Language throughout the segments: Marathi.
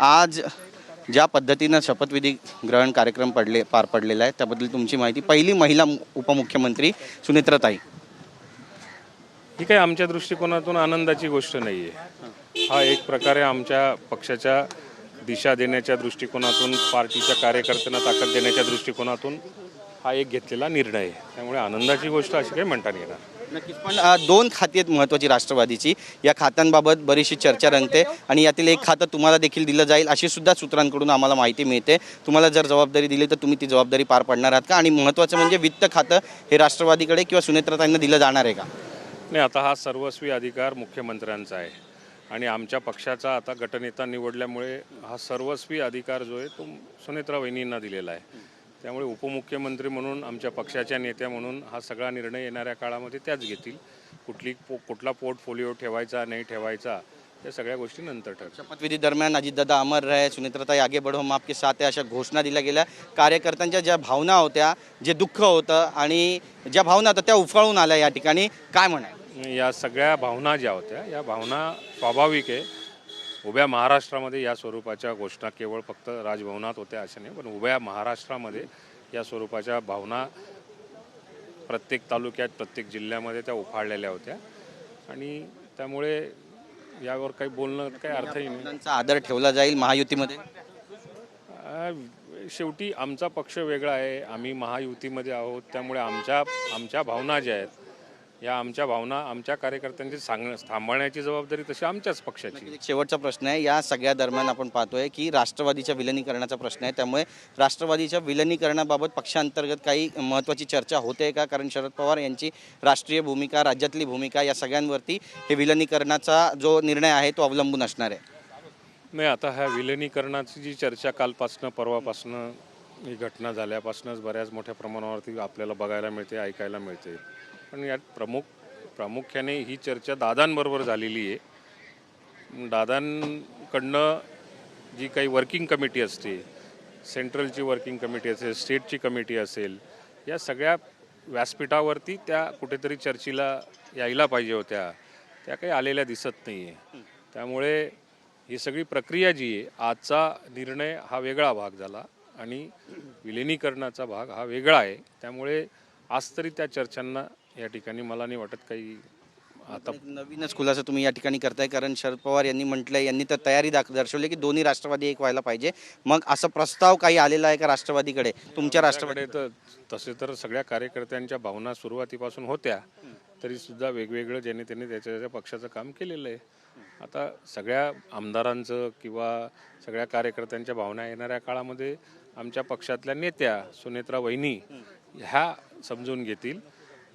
आज ज्या पद्धतीनं शपथविधी ग्रहण कार्यक्रम पार पडलेला आहे त्याबद्दल तुमची माहिती. पहिली महिला उपमुख्यमंत्री सुनेत्राताई. ही काही आमच्या दृष्टिकोनातून आनंदाची गोष्ट नाही आहे. हा एक प्रकारे आमच्या पक्षाच्या दिशा देण्याच्या दृष्टिकोनातून, पार्टीच्या कार्यकर्त्यांना ताकद देण्याच्या दृष्टिकोनातून हा एक घेतलेला निर्णय आहे. त्यामुळे आनंदाची गोष्ट अशी काही म्हणता येणार. नक्कीच. पण दोन खाती आहेत महत्त्वाची राष्ट्रवादीची. या खात्यांबाबत बरीचशी चर्चा रंगते आणि यातील एक खातं तुम्हाला देखील दिलं जाईल अशी सुद्धा सूत्रांकडून आम्हाला माहिती मिळते. तुम्हाला जर जबाबदारी दिली तर तुम्ही ती जबाबदारी पार पाडणार आहात का? आणि महत्त्वाचं म्हणजे वित्त खातं हे राष्ट्रवादीकडे किंवा सुनेत्राताईंना दिलं जाणार आहे का? नाही, आता हा सर्वस्वी अधिकार मुख्यमंत्र्यांचा आहे आणि आमच्या पक्षाचा आता गटनेता निवडल्यामुळे हा सर्वस्वी अधिकार जो आहे तो सुनेत्रा वहिनींना दिलेला आहे. त्यामुळे उपमुख्यमंत्री म्हणून, आमच्या पक्षाच्या नेत्या म्हणून हा सगळा निर्णय येणाऱ्या काळामध्ये त्याच घेतील. कुठला पोर्टफोलिओ ठेवायचा नाही ठेवायचा या सगळ्या गोष्टी नंतर ठरतात. शपथविधी दरम्यान अजितदादा अमर रहे, सुनेत्राताई आगे बढ़ो, हम आपके साथ आहे अशा घोषणा दिल्या गेल्या. कार्यकर्त्यांच्या ज्या भावना होत्या, जे दुःख होतं आणि ज्या भावना होत्या त्या उफाळून आल्या या ठिकाणी. काय म्हणाल? या सगळ्या भावना ज्या होत्या या भावना स्वाभाविक आहे. उभ्या महाराष्ट्रामध्ये या स्वरूपाच्या घोषणा केवळ फक्त राजभवनात होत्या असं नाही, पण उभ्या महाराष्ट्रामध्ये या स्वरूपाच्या भावना प्रत्येक तालुक्यात, प्रत्येक जिल्ह्यामध्ये त्या उफाळलेल्या होत्या आणि त्यामुळे यावर काही बोलणं काही अर्थही नाही. त्यांचा आदर ठेवला जाईल महायुतीमध्ये. शेवटी आमचा पक्ष वेगळा आहे, आम्ही महायुतीमध्ये आहोत. त्यामुळे आमच्या भावना ज्या आहेत या आमच्या भावना आमच्या कार्यकर्त्यांची सांभाळण्याची जबाबदारी तशी आमच्याच पक्षाची. शेवटचा प्रश्न आहे. या सगळ्या दरम्यान आपण पाहतोय की राष्ट्रवादीच्या विलिनीकरणाचा प्रश्न आहे. त्यामुळे राष्ट्रवादीच्या विलिनीकरणाबाबत पक्षांतर्गत काही महत्त्वाची चर्चा होते का? कारण शरद पवार यांची राष्ट्रीय भूमिका, राज्यातली भूमिका या सगळ्यांवरती हे विलिनीकरणाचा जो निर्णय आहे तो अवलंबून असणार आहे. नाही, आता ह्या विलिनीकरणाची जी चर्चा कालपासनं परवापासनं ही घटना झाल्यापासूनच बऱ्याच मोठ्या प्रमाणावरती आपल्याला बघायला मिळते, ऐकायला मिळते. पण यात प्रामुख्याने ही चर्चा दादांबरोबर झालेली आहे. दादांकडनं जी काही वर्किंग कमिटी असते, सेंट्रलची वर्किंग कमिटी असेल, स्टेटची कमिटी असेल, या सगळ्या व्यासपीठावरती त्या कुठेतरी चर्चेला यायला पाहिजे होत्या. त्या काही आलेल्या दिसत नाही आहे. त्यामुळे ही सगळी प्रक्रिया जी आहे, आजचा निर्णय हा वेगळा भाग झाला आणि विलिनीकरणाचा भाग हा वेगळा आहे. त्यामुळे आज तरी त्या चर्चांना या ठिकाणी मला नाही वाटत काही आता नवीनच खुलासा तुम्ही या ठिकाणी करताय. कारण शरद पवार यांनी म्हटलंय, यांनी तर तयारी दर्शवली की दोन्ही राष्ट्रवादी एक व्हायला पाहिजे. मग असा प्रस्ताव काही आलेला आहे का राष्ट्रवादीकडे, तुमच्या राष्ट्रवादी? तर तसे तर सगळ्या कार्यकर्त्यांच्या भावना सुरुवातीपासून होत्या, तरी सुद्धा वेगवेगळं ज्यांनी त्यांनी त्याच्या पक्षाचं काम केलेलं आहे. आता सगळ्या आमदारांचं किंवा सगळ्या कार्यकर्त्यांच्या भावना येणाऱ्या काळामध्ये आमच्या पक्षातल्या नेत्या सुनेत्रा वहिनी ह्या समजून घेतील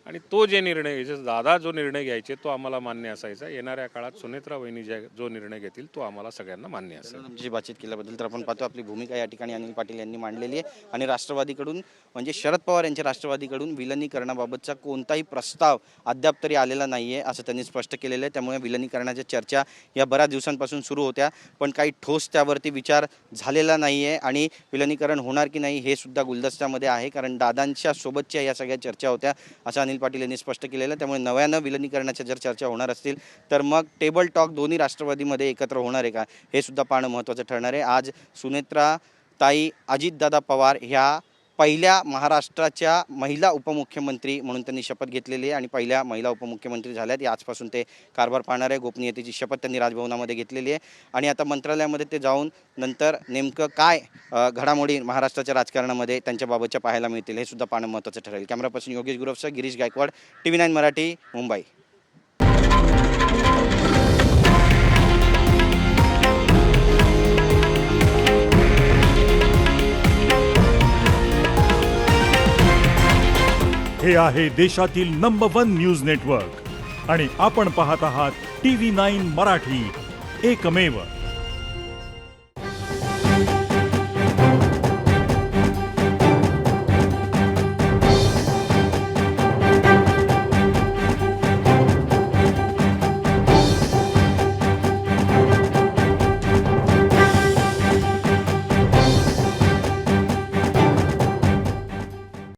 आणि तो जे निर्णय घ्यायचे, दादा जो निर्णय घ्यायचे तो आम्हाला मान्य असायचा. येणाऱ्या काळात सुनेत्रा वहिनी जो निर्णय घेतील तो आम्हाला सगळ्यांना मान्य असेल. तुमची बातचीत केल्याबद्दल. तर आपण पाहतो आपली भूमिका या ठिकाणी अनिल पाटील यांनी मांडलेली आहे आणि राष्ट्रवादीकडून म्हणजे शरद पवार यांच्या राष्ट्रवादीकडून विलिनीकरणाबाबतचा कोणताही प्रस्ताव अद्याप तरी आलेला नाही आहे असं त्यांनी स्पष्ट केलेलं आहे. त्यामुळे विलिनीकरणाच्या चर्चा या बऱ्याच दिवसांपासून सुरू होत्या, पण काही ठोस त्यावरती विचार झालेला नाही आहे आणि विलिनीकरण होणार की नाही हे सुद्धा गुलदस्त्यामध्ये आहे. कारण दादांच्या सोबतच्या या सगळ्या चर्चा होत्या असं अनिल पाटील यांनी स्पष्ट केलेलं आहे. त्यामुळे नव्यानं विलिनीकरणाच्या जर चर्चा होणार असतील तर मग टेबल टॉक दोन्ही राष्ट्रवादीमध्ये एकत्र होणार आहे का हे सुद्धा पाहणं महत्त्वाचं ठरणार आहे. आज सुनेत्राताई अजितदादा पवार ह्या पहिल्या महाराष्ट्राच्या महिला उपमुख्यमंत्री म्हणून त्यांनी शपथ घेतलेली आहे आणि पहिल्या महिला उपमुख्यमंत्री झाल्यात. आजपासून ते कारभार पाहणार आहे. गोपनीयतेची शपथ त्यांनी राजभवनामध्ये घेतलेली आहे आणि आता मंत्रालयामध्ये ते जाऊन नंतर नेमकं काय घडामोडी महाराष्ट्राच्या राजकारणामध्ये त्यांच्याबाबतच्या पाहायला मिळतील हे सुद्धा पाहणं महत्त्वाचं ठरेल. कॅमेरापर्सन योगेश गुरवसह गिरीश गायकवाड, TV9 मराठी, मुंबई. हे आहे देशातील नंबर 1 न्यूज नेटवर्क आणि आपण पाहत आहात TV9 मराठी, एकमेव.